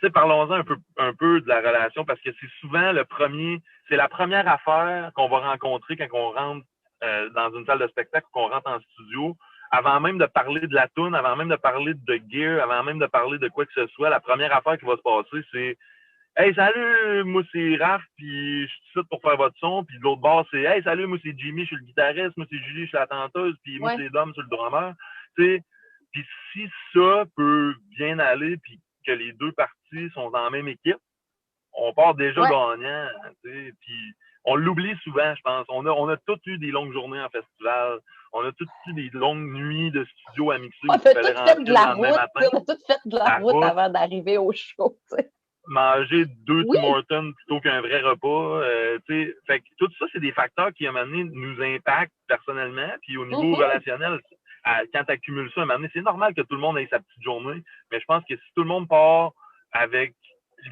sais, parlons-en un peu de la relation parce que c'est souvent c'est la première affaire qu'on va rencontrer quand on rentre dans une salle de spectacle, qu'on rentre en studio. Avant même de parler de la toune, avant même de parler de gear, avant même de parler de quoi que ce soit, la première affaire qui va se passer, c'est hey, salut, moi c'est Raph, puis je suis ici pour faire votre son, puis de l'autre bord, c'est hey, salut, moi c'est Jimmy, je suis le guitariste, moi c'est Julie, je suis la tenteuse, puis moi Ouais. c'est Dom, je suis le drummer. Tu sais, puis si ça peut bien aller, puis que les deux parties sont dans la même équipe, on part déjà Ouais. gagnant, tu sais, puis on l'oublie souvent, je pense. On a tous eu des longues journées en festival, on a tous eu des longues nuits de studio à mixer On où a il fallait tout fait rentrer de le la lendemain route, matin, on a tout fait de la la route route, avant d'arriver au show, tu sais. manger 2 Oui, Tim Hortons plutôt qu'un vrai repas. Fait que tout ça, c'est des facteurs qui, à un moment donné, nous impactent personnellement. Puis au niveau mhm, relationnel, quand tu accumules ça, à un moment donné, c'est normal que tout le monde ait sa petite journée. Mais je pense que si tout le monde part avec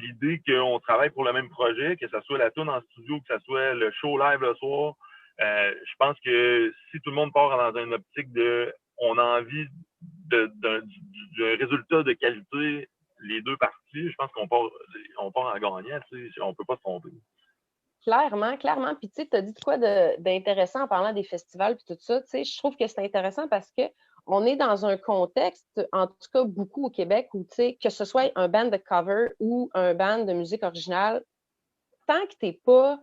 l'idée qu'on travaille pour le même projet, que ce soit la tourne en studio, que ce soit le show live le soir, je pense que si tout le monde part dans une optique de on a envie d'un résultat de qualité les deux parties, je pense qu'on part en gagnant, tu sais, on peut pas se tromper. clairement, clairement. Puis tu sais, tu as dit de quoi d'intéressant en parlant des festivals puis tout ça. Tu sais, je trouve que c'est intéressant parce que on est dans un contexte, en tout cas beaucoup au Québec, où tu sais, que ce soit un band de cover ou un band de musique originale, tant que t'es pas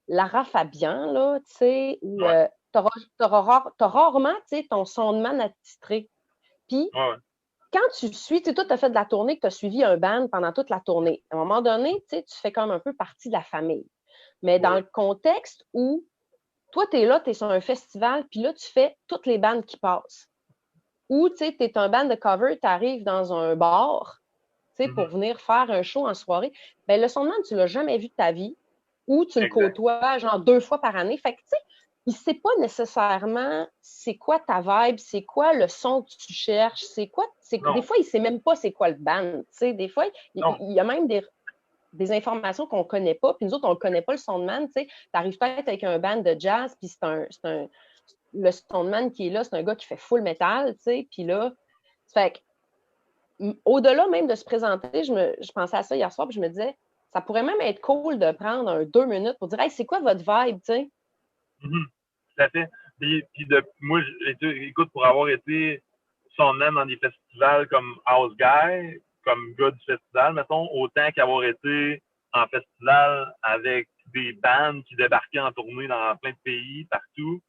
Lara Fabian, là, tu sais, ou Ouais. t'auras rarement, tu sais, ton son de man attitré. Puis Ouais. quand tu suis, tu sais, toi, tu as fait de la tournée, que tu as suivi un band pendant toute la tournée. À un moment donné, tu sais, tu fais comme un peu partie de la famille. Mais dans Ouais. le contexte où toi, tu es là, tu es sur un festival, puis là, tu fais toutes les bandes qui passent. Ou, tu sais, tu es un band de cover, tu arrives dans un bar, tu sais, pour Mm-hmm. venir faire un show en soirée. Bien, le Soundman, tu l'as jamais vu de ta vie, ou tu le Exact. côtoies genre 2 fois par année. Fait que, tu sais, il ne sait pas nécessairement c'est quoi ta vibe, c'est quoi le son que tu cherches, c'est quoi. Des Non. fois, il ne sait même pas c'est quoi le band. Tu sais, des fois, Non. il y a même des informations qu'on ne connaît pas, puis nous autres, on ne connaît pas le Soundman. Tu sais, tu arrives peut-être avec un band de jazz, puis le Soundman qui est là, c'est un gars qui fait full metal, tu sais, puis là, fait que au-delà même de se présenter, je pensais à ça hier soir, puis je me disais, ça pourrait même être cool de prendre 2 minutes pour dire, hey, c'est quoi votre vibe, tu sais? Mm-hmm. Tout à fait. Moi, écoute, pour avoir été son nom dans des festivals comme House Guy, comme gars du festival, mettons, autant qu'avoir été en festival avec des bandes qui débarquaient en tournée dans plein de pays, partout,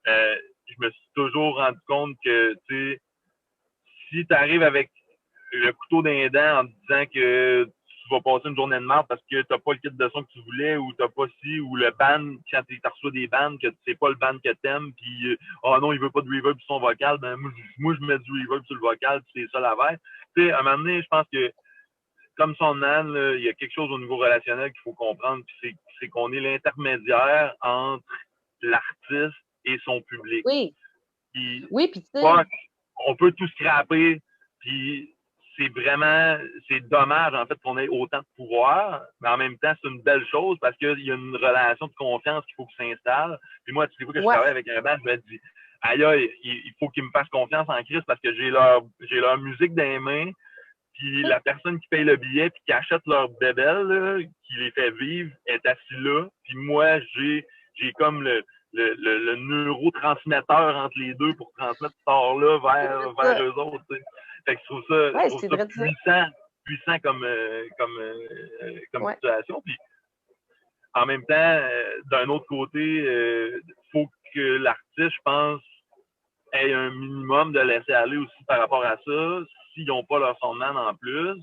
je me suis toujours rendu compte que, tu sais, si tu arrives avec le couteau dans les dents en te disant que tu vas passer une journée de merde parce que t'as pas le kit de son que tu voulais ou t'as pas ci ou le band, quand tu reçois des bands que c'est pas le band que t'aimes puis oh non, il veut pas de reverb sur son vocal, ben moi je mets du reverb sur le vocal puis c'est ça la veille. Tu sais, à un moment donné, je pense que comme son âne, il y a quelque chose au niveau relationnel qu'il faut comprendre, puis c'est qu'on est l'intermédiaire entre l'artiste et son public. Oui, Puis, oui, puis tu sais, fuck, on peut tout scraper, puis c'est dommage, en fait, qu'on ait autant de pouvoir, mais en même temps, c'est une belle chose parce qu'il y a une relation de confiance qu'il faut que s'installe. Puis moi, toutes les fois que je ouais, travaille avec un band, je me dis, aïe, il faut qu'ils me fassent confiance en Christ parce que j'ai leur musique dans les mains, puis la personne qui paye le billet puis qui achète leur bébelle, là, qui les fait vivre, est assis là. Puis moi, j'ai comme le neurotransmetteur entre les deux pour transmettre ce sort-là vers eux autres. T'sais. Fait que je ouais, trouve c'est ça vrai de ça. puissant comme Ouais, situation. Puis en même temps, d'un autre côté, faut que l'artiste, je pense, ait un minimum de laisser aller aussi par rapport à ça. S'ils n'ont pas leur soundman en plus,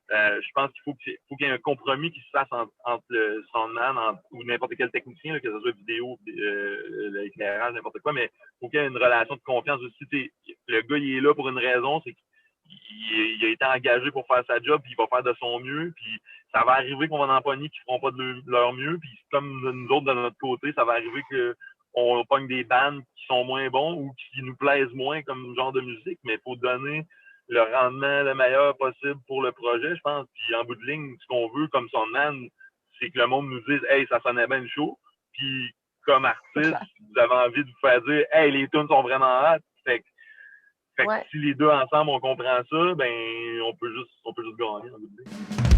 je pense faut qu'il y ait un compromis qui se fasse entre le soundman ou n'importe quel technicien, là, que ce soit vidéo, l'éclairage, n'importe quoi, mais il faut qu'il y ait une relation de confiance aussi. Le gars, il est là pour une raison, c'est qu'il a été engagé pour faire sa job, puis il va faire de son mieux, puis ça va arriver qu'on va en empoigner qui feront pas de leur mieux, puis comme nous autres de notre côté, ça va arriver qu'on pogne des bandes qui sont moins bons ou qui nous plaisent moins comme genre de musique, mais il faut donner le rendement le meilleur possible pour le projet, je pense. Puis en bout de ligne, ce qu'on veut comme Soundman, c'est que le monde nous dise hey, ça sonnait bien le show. Puis comme c'est artiste, clair. vous avez envie de vous faire dire hey, les tunes sont vraiment hot. Fait que Ouais. si les deux ensemble on comprend ça, ben on peut juste gagner en bout de ligne.